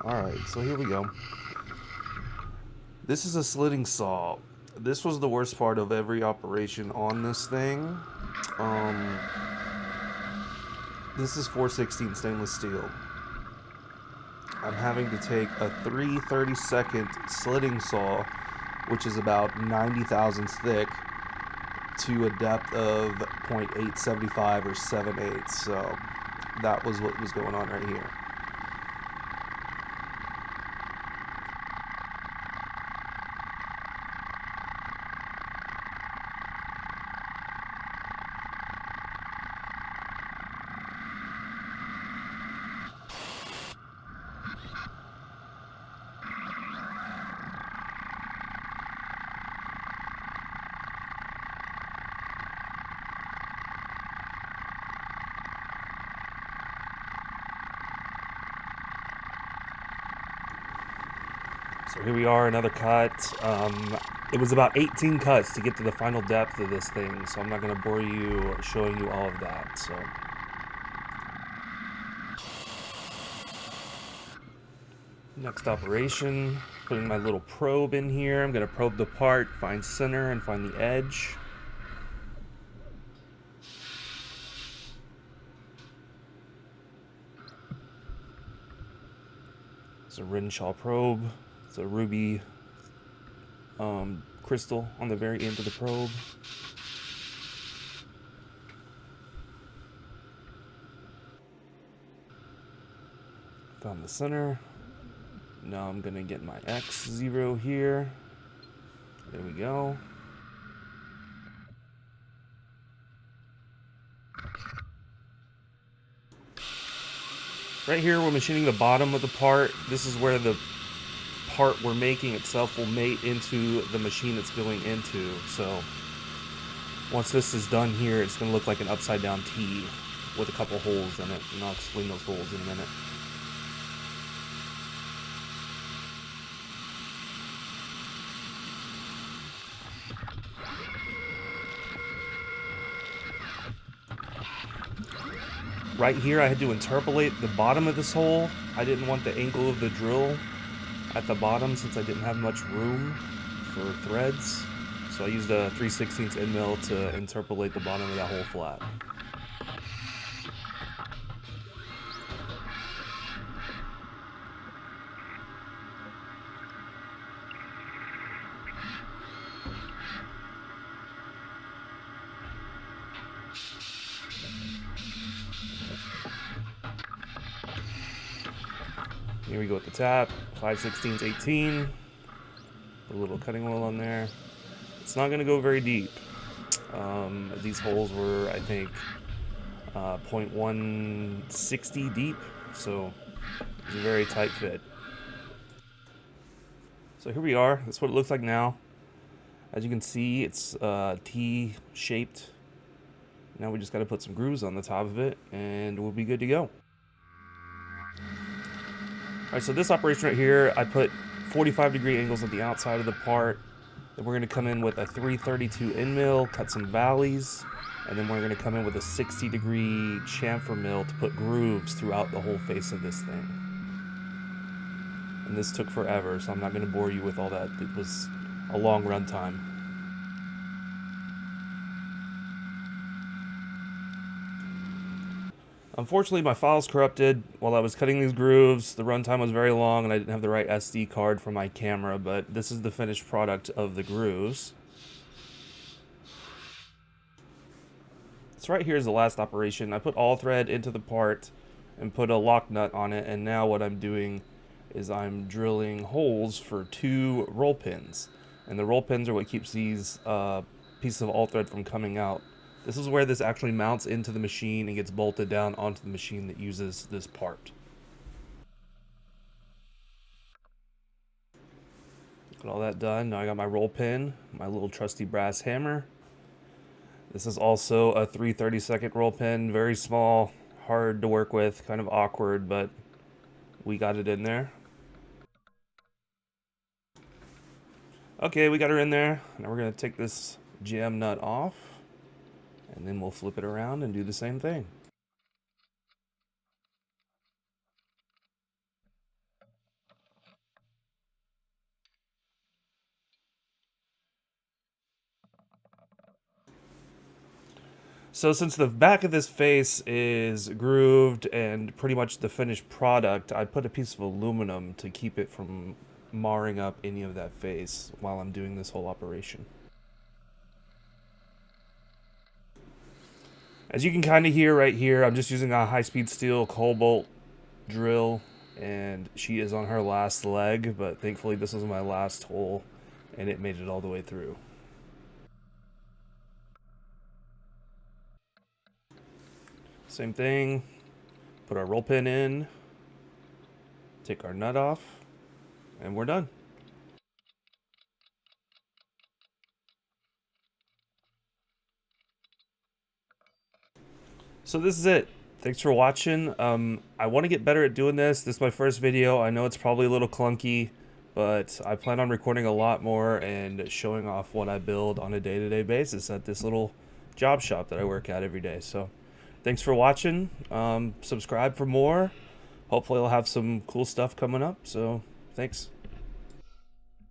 Alright, so here we go. This is a slitting saw. This was the worst part of every operation on this thing. Um, this is 416 stainless steel. I'm having to take a 3/32 slitting saw, which is about 90 thousandths thick, to a depth of 0.875 or 7/8. So that was what was going on right here. So here we are, another cut. It was about 18 cuts to get to the final depth of this thing, so I'm not going to bore you showing you all of that. So next operation, putting my little probe in here. I'm going to probe the part, find center, and find the edge. It's a Renshaw probe. It's a ruby crystal on the very end of the probe. Found the center. Now I'm gonna get my X0 here. There we go. Right here we're machining the bottom of the part. This is where the part we're making itself will mate into the machine it's going into. So once this is done here, it's going to look like an upside down T with a couple holes in it, and I'll explain those holes in a minute. Right here I had to interpolate the bottom of this hole. I didn't want the angle of the drill at the bottom since I didn't have much room for threads. So I used a 3/16 end mill to interpolate the bottom of that hole flat. Here we go with the tap, 5/16 18. Put a little cutting wheel on there. It's not gonna go very deep. These holes were, I think, 0.160 deep, so it's a very tight fit. So here we are. That's what it looks like now. As you can see, it's T-shaped. Now we just got to put some grooves on the top of it, and we'll be good to go. Alright, so this operation right here, I put 45-degree angles on the outside of the part. Then we're going to come in with a 332 end mill, cut some valleys, and then we're going to come in with a 60-degree chamfer mill to put grooves throughout the whole face of this thing. And this took forever, so I'm not going to bore you with all that. It was a long run time. Unfortunately, my file's corrupted while I was cutting these grooves. The runtime was very long and I didn't have the right SD card for my camera, but this is the finished product of the grooves. So right here is the last operation. I put all thread into the part and put a lock nut on it, and now what I'm doing is I'm drilling holes for 2 roll pins. And the roll pins are what keeps these pieces of all thread from coming out. This is where this actually mounts into the machine and gets bolted down onto the machine that uses this part. Got all that done. Now I got my roll pin, my little trusty brass hammer. This is also a 3/32 roll pin, very small, hard to work with, kind of awkward, but we got it in there. Okay, we got her in there. Now we're going to take this jam nut off, and then we'll flip it around and do the same thing. So since the back of this face is grooved and pretty much the finished product, I put a piece of aluminum to keep it from marring up any of that face while I'm doing this whole operation. As you can kind of hear right here, I'm just using a high-speed steel cobalt drill, and she is on her last leg, but thankfully this was my last hole, and it made it all the way through. Same thing, put our roll pin in, take our nut off, and we're done. So this is it. Thanks for watching. I want to get better at doing this. This is my first video. I know it's probably a little clunky, but I plan on recording a lot more and showing off what I build on a day-to-day basis at this little job shop that I work at every day. So thanks for watching. Subscribe for more. Hopefully I'll have some cool stuff coming up. So thanks.